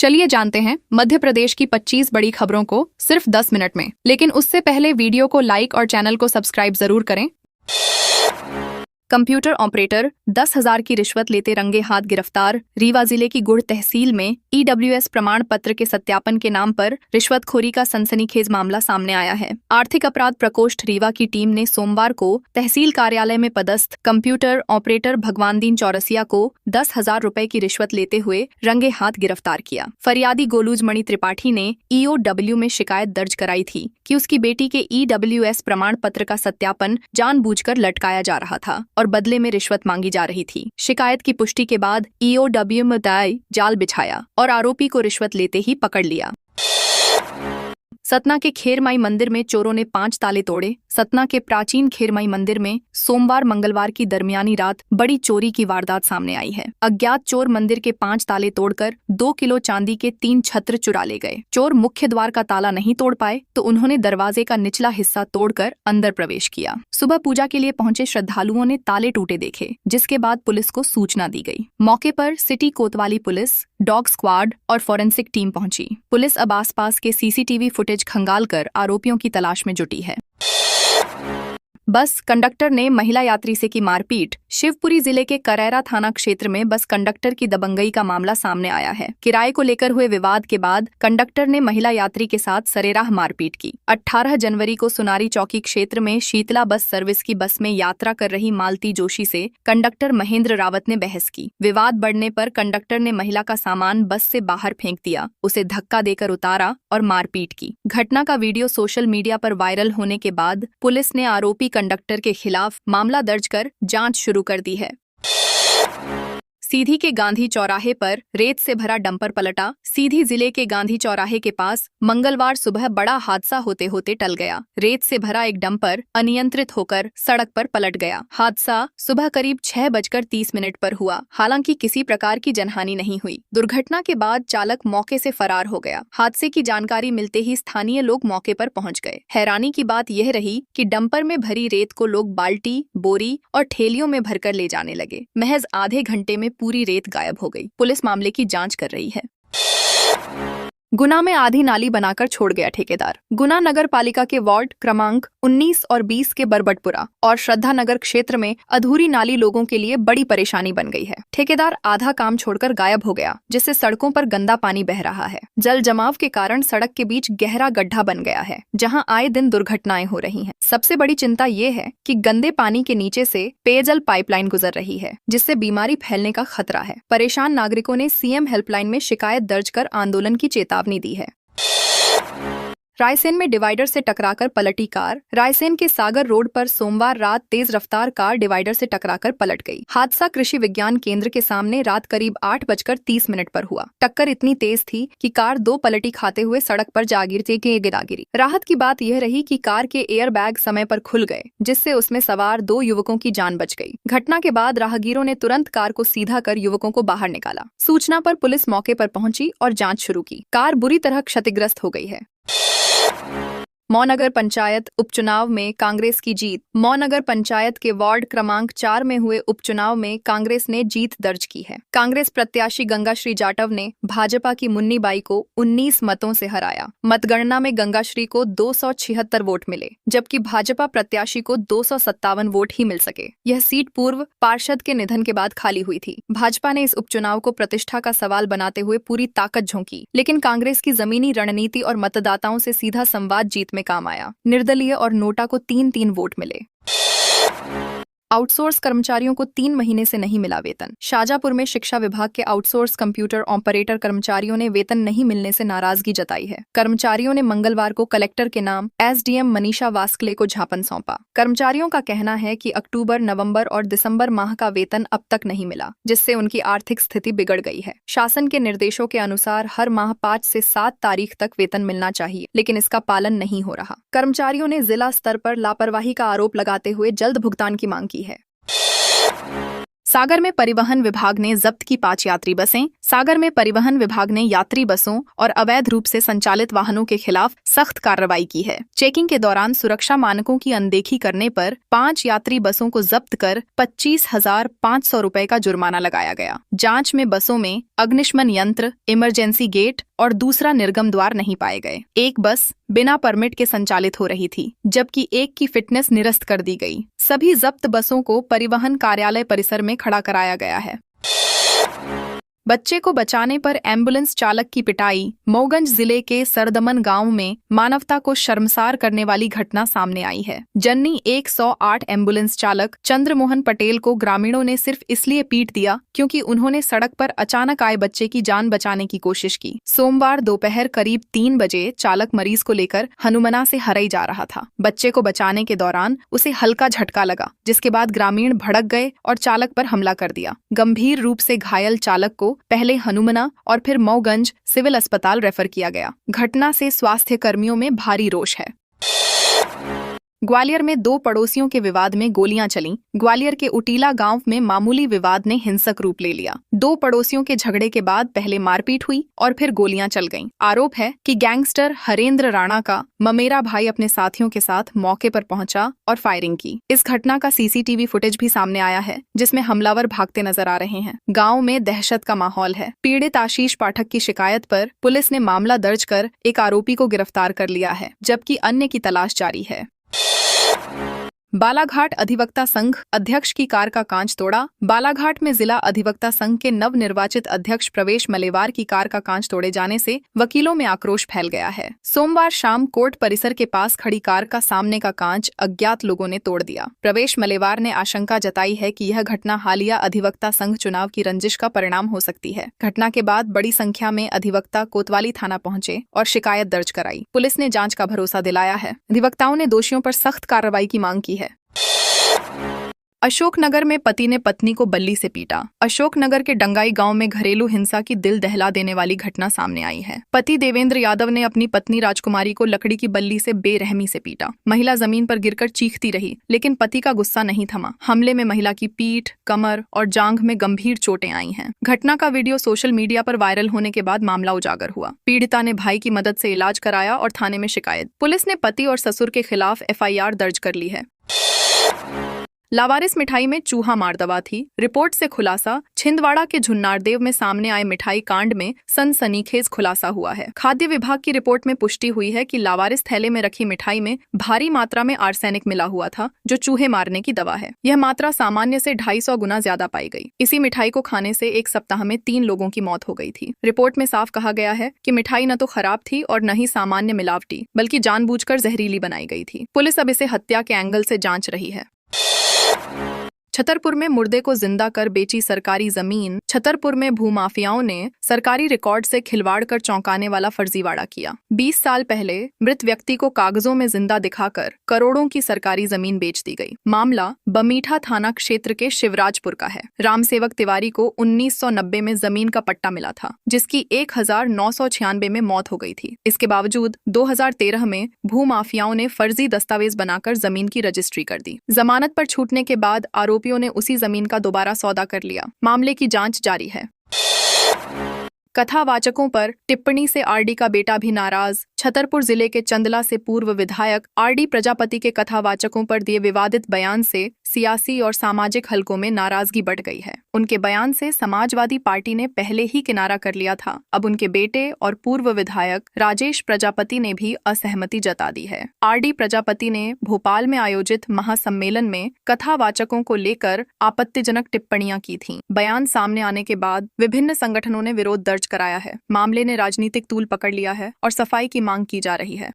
चलिए जानते हैं मध्य प्रदेश की 25 बड़ी खबरों को सिर्फ 10 मिनट में। लेकिन उससे पहले वीडियो को लाइक और चैनल को सब्सक्राइब जरूर करें। कंप्यूटर ऑपरेटर 10,000 की रिश्वत लेते रंगे हाथ गिरफ्तार। रीवा जिले की गुड़ तहसील में EWS प्रमाण पत्र के सत्यापन के नाम पर रिश्वतखोरी का सनसनीखेज मामला सामने आया है। आर्थिक अपराध प्रकोष्ठ रीवा की टीम ने सोमवार को तहसील कार्यालय में पदस्थ कंप्यूटर ऑपरेटर भगवानदीन चौरसिया को 10,000 रुपए की रिश्वत लेते हुए रंगे हाथ गिरफ्तार किया। फरियादी गोलूज मणि त्रिपाठी ने EOW में शिकायत दर्ज कराई थी कि उसकी बेटी के EWS प्रमाण पत्र का सत्यापन जानबूझकर लटकाया जा रहा था और बदले में रिश्वत मांगी जा रही थी। शिकायत की पुष्टि के बाद EOW में जाल बिछाया और आरोपी को रिश्वत लेते ही पकड़ लिया। सतना के खेरमाई मंदिर में चोरों ने 5 ताले तोड़े। सतना के प्राचीन खेरमाई मंदिर में सोमवार मंगलवार की दरमियानी रात बड़ी चोरी की वारदात सामने आई है। अज्ञात चोर मंदिर के 5 ताले तोड़कर 2 किलो चांदी के 3 छत्र चुरा ले गए। चोर मुख्य द्वार का ताला नहीं तोड़ पाए तो उन्होंने दरवाजे का निचला हिस्सा तोड़कर अंदर प्रवेश किया। सुबह पूजा के लिए पहुंचे श्रद्धालुओं ने ताले टूटे देखे, जिसके बाद पुलिस को सूचना दी गई। मौके पर सिटी कोतवाली पुलिस, डॉग स्क्वाड और फॉरेंसिक टीम पहुंची। पुलिस अब आसपास के CCTV फुटेज खंगालकर आरोपियों की तलाश में जुटी है। बस कंडक्टर ने महिला यात्री से की मारपीट। शिवपुरी जिले के करैरा थाना क्षेत्र में बस कंडक्टर की दबंगई का मामला सामने आया है। किराए को लेकर हुए विवाद के बाद कंडक्टर ने महिला यात्री के साथ सरेराह मारपीट की। 18 जनवरी को सुनारी चौकी क्षेत्र में शीतला बस सर्विस की बस में यात्रा कर रही मालती जोशी से कंडक्टर महेंद्र रावत ने बहस की। विवाद बढ़ने पर कंडक्टर ने महिला का सामान बस से बाहर फेंक दिया, उसे धक्का देकर उतारा और मारपीट की। घटना का वीडियो सोशल मीडिया पर वायरल होने के बाद पुलिस ने आरोपी कंडक्टर के खिलाफ मामला दर्ज कर जांच शुरू कर दी है। सीधी के गांधी चौराहे पर रेत से भरा डंपर पलटा। सीधी जिले के गांधी चौराहे के पास मंगलवार सुबह बड़ा हादसा होते होते टल गया। रेत से भरा एक डंपर अनियंत्रित होकर सड़क पर पलट गया। हादसा सुबह करीब 6:30 पर हुआ। हालांकि किसी प्रकार की जनहानि नहीं हुई। दुर्घटना के बाद चालक मौके से फरार हो गया। हादसे की जानकारी मिलते ही स्थानीय लोग मौके पर पहुंच गए। हैरानी की बात यह रही कि डंपर में भरी रेत को लोग बाल्टी, बोरी और ठेलियों में भरकर ले जाने लगे। महज आधे घंटे में पूरी रेत गायब हो गई। पुलिस मामले की जांच कर रही है। गुना में आधी नाली बनाकर छोड़ गया ठेकेदार। गुना नगर पालिका के वार्ड क्रमांक 19 और 20 के बरबटपुरा और श्रद्धा नगर क्षेत्र में अधूरी नाली लोगों के लिए बड़ी परेशानी बन गई है। ठेकेदार आधा काम छोड़कर गायब हो गया, जिससे सड़कों पर गंदा पानी बह रहा है। जल जमाव के कारण सड़क के बीच गहरा गड्ढा बन गया है, जहां आए दिन दुर्घटनाएं हो रही हैं। सबसे बड़ी चिंता ये है कि गंदे पानी के नीचे से पेयजल पाइपलाइन गुजर रही है, जिससे बीमारी फैलने का खतरा है। परेशान नागरिकों ने CM हेल्पलाइन में शिकायत दर्ज कर आंदोलन की चेतावनी दी है। रायसेन में डिवाइडर से टकराकर पलटी कार। रायसेन के सागर रोड पर सोमवार रात तेज रफ्तार कार डिवाइडर से टकराकर पलट गई। हादसा कृषि विज्ञान केंद्र के सामने रात करीब 8:30 पर हुआ। टक्कर इतनी तेज थी कि कार 2 पलटी खाते हुए सड़क पर जा गिरी। राहत की बात यह रही कि कार के एयर बैग समय पर खुल गए, जिससे उसमें सवार 2 युवकों की जान बच गई। घटना के बाद राहगीरों ने तुरंत कार को सीधा कर युवकों को बाहर निकाला। सूचना पर पुलिस मौके पर पहुंची और जांच शुरू की। कार बुरी तरह क्षतिग्रस्त हो गई है। मौनगर पंचायत उपचुनाव में कांग्रेस की जीत। मौनगर पंचायत के वार्ड क्रमांक 4 में हुए उपचुनाव में कांग्रेस ने जीत दर्ज की है। कांग्रेस प्रत्याशी गंगाश्री जाटव ने भाजपा की मुन्नी बाई को 19 मतों से हराया। मतगणना में गंगाश्री को 276 वोट मिले, जबकि भाजपा प्रत्याशी को 257 वोट ही मिल सके। यह सीट पूर्व पार्षद के निधन के बाद खाली हुई थी। भाजपा ने इस उपचुनाव को प्रतिष्ठा का सवाल बनाते हुए पूरी ताकत झोंकी, लेकिन कांग्रेस की जमीनी रणनीति और मतदाताओं से सीधा संवाद जीत में काम आया। निर्दलीय और नोटा को 3-3 वोट मिले। आउटसोर्स कर्मचारियों को 3 महीने से नहीं मिला वेतन। शाजापुर में शिक्षा विभाग के आउटसोर्स कंप्यूटर ऑपरेटर कर्मचारियों ने वेतन नहीं मिलने से नाराजगी जताई है। कर्मचारियों ने मंगलवार को कलेक्टर के नाम SDM मनीषा वास्कले को ज्ञापन सौंपा। कर्मचारियों का कहना है कि अक्टूबर, नवंबर और दिसंबर माह का वेतन अब तक नहीं मिला, जिससे उनकी आर्थिक स्थिति बिगड़ गई है। शासन के निर्देशों के अनुसार हर माह 5 से 7 तारीख तक वेतन मिलना चाहिए, लेकिन इसका पालन नहीं हो रहा। कर्मचारियों ने जिला स्तर पर लापरवाही का आरोप लगाते हुए जल्द भुगतान की मांग की है। सागर में परिवहन विभाग ने जब्त की 5 यात्री बसें। सागर में परिवहन विभाग ने यात्री बसों और अवैध रूप से संचालित वाहनों के खिलाफ सख्त कार्रवाई की है। चेकिंग के दौरान सुरक्षा मानकों की अनदेखी करने पर 5 यात्री बसों को जब्त कर 25,500 रुपए का जुर्माना लगाया गया। जांच में बसों में अग्निशमन यंत्र, इमरजेंसी गेट और दूसरा निर्गम द्वार नहीं पाए गए। एक बस बिना परमिट के संचालित हो रही थी, जबकि एक की फिटनेस निरस्त कर दी गई। सभी जब्त बसों को परिवहन कार्यालय परिसर में खड़ा कराया गया है। बच्चे को बचाने पर एम्बुलेंस चालक की पिटाई। मऊगंज जिले के सरदमन गांव में मानवता को शर्मसार करने वाली घटना सामने आई है। जन्नी 108 एम्बुलेंस चालक चंद्रमोहन पटेल को ग्रामीणों ने सिर्फ इसलिए पीट दिया क्योंकि उन्होंने सड़क पर अचानक आए बच्चे की जान बचाने की कोशिश की। सोमवार दोपहर करीब 3 बजे चालक मरीज को लेकर हनुमना से हरई जा रहा था। बच्चे को बचाने के दौरान उसे हल्का झटका लगा, जिसके बाद ग्रामीण भड़क गए और चालक पर हमला कर दिया। गंभीर रूप से घायल चालक को पहले हनुमना और फिर मऊगंज सिविल अस्पताल रेफर किया गया। घटना से स्वास्थ्य कर्मियों में भारी रोष है। ग्वालियर में 2 पड़ोसियों के विवाद में गोलियां चलीं। ग्वालियर के उटीला गांव में मामूली विवाद ने हिंसक रूप ले लिया। 2 पड़ोसियों के झगड़े के बाद पहले मारपीट हुई और फिर गोलियां चल गईं। आरोप है कि गैंगस्टर हरेंद्र राणा का ममेरा भाई अपने साथियों के साथ मौके पर पहुंचा और फायरिंग की। इस घटना का सीसीटीवी फुटेज भी सामने आया है, जिसमें हमलावर भागते नजर आ रहे हैं। गाँव में दहशत का माहौल है। पीड़ित आशीष पाठक की शिकायत पर पुलिस ने मामला दर्ज कर एक आरोपी को गिरफ्तार कर लिया है, जबकि अन्य की तलाश जारी है। बालाघाट अधिवक्ता संघ अध्यक्ष की कार का कांच तोड़ा। बालाघाट में जिला अधिवक्ता संघ के नवनिर्वाचित अध्यक्ष प्रवेश मलेवार की कार का कांच तोड़े जाने से वकीलों में आक्रोश फैल गया है। सोमवार शाम कोर्ट परिसर के पास खड़ी कार का सामने का कांच अज्ञात लोगों ने तोड़ दिया। प्रवेश मलेवार ने आशंका जताई है कि यह घटना हालिया अधिवक्ता संघ चुनाव की रंजिश का परिणाम हो सकती है। घटना के बाद बड़ी संख्या में अधिवक्ता कोतवाली थाना पहुंचे और शिकायत दर्ज कराई। पुलिस ने जांच का भरोसा दिलाया है। अधिवक्ताओं ने दोषियों पर सख्त कार्रवाई की मांग की है। अशोकनगर में पति ने पत्नी को बल्ली से पीटा। अशोकनगर के डंगाई गांव में घरेलू हिंसा की दिल दहला देने वाली घटना सामने आई है। पति देवेंद्र यादव ने अपनी पत्नी राजकुमारी को लकड़ी की बल्ली से बेरहमी से पीटा। महिला जमीन पर गिरकर चीखती रही, लेकिन पति का गुस्सा नहीं थमा। हमले में महिला की पीठ, कमर और जांघ में गंभीर चोटें आई हैं। घटना का वीडियो सोशल मीडिया पर वायरल होने के बाद मामला उजागर हुआ। पीड़िता ने भाई की मदद से इलाज कराया और थाने में शिकायत। पुलिस ने पति और ससुर के खिलाफ FIR दर्ज कर ली है। लावारिस मिठाई में चूहा मार दवा थी। रिपोर्ट से खुलासा। छिंदवाड़ा के झुन्नारदेव में सामने आए मिठाई कांड में सनसनीखेज खुलासा हुआ है। खाद्य विभाग की रिपोर्ट में पुष्टि हुई है कि लावारिस थैले में रखी मिठाई में भारी मात्रा में आर्सेनिक मिला हुआ था, जो चूहे मारने की दवा है। यह मात्रा सामान्य से 250 गुना ज्यादा पाई गई। इसी मिठाई को खाने से 1 सप्ताह में 3 लोगों की मौत हो गई थी। रिपोर्ट में साफ कहा गया है कि मिठाई न तो खराब थी और न ही सामान्य मिलावटी, बल्कि जानबूझकर जहरीली बनाई गई थी। पुलिस अब इसे हत्या के एंगल से जांच रही है। छतरपुर में मुर्दे को जिंदा कर बेची सरकारी जमीन। छतरपुर में भूमाफियाओं ने सरकारी रिकॉर्ड से खिलवाड़ कर चौंकाने वाला फर्जीवाड़ा किया। 20 साल पहले मृत व्यक्ति को कागजों में जिंदा दिखाकर करोड़ों की सरकारी जमीन बेच दी गई। मामला बमीठा थाना क्षेत्र के शिवराजपुर का है। रामसेवक तिवारी को 1990 में जमीन का पट्टा मिला था, जिसकी 1996 में मौत हो गई थी। इसके बावजूद 2013 में भूमाफियाओं ने फर्जी दस्तावेज बनाकर जमीन की रजिस्ट्री कर दी। जमानत पर छूटने के बाद आरोपियों ने उसी जमीन का दोबारा सौदा कर लिया। मामले की जांच जारी है। कथावाचकों पर टिप्पणी से RD का बेटा भी नाराज। छतरपुर जिले के चंदला से पूर्व विधायक RD प्रजापति के कथावाचकों पर दिए विवादित बयान से सियासी और सामाजिक हलकों में नाराजगी बढ़ गई है। उनके बयान से समाजवादी पार्टी ने पहले ही किनारा कर लिया था। अब उनके बेटे और पूर्व विधायक राजेश प्रजापति ने भी असहमति जता दी है। RD प्रजापति ने भोपाल में आयोजित महासम्मेलन में कथावाचकों को लेकर आपत्तिजनक टिप्पणियां की थीं। बयान सामने आने के बाद विभिन्न संगठनों ने विरोध दर्ज कराया है। मामले ने राजनीतिक तूल पकड़ लिया है और सफाई की मांग की जा रही है।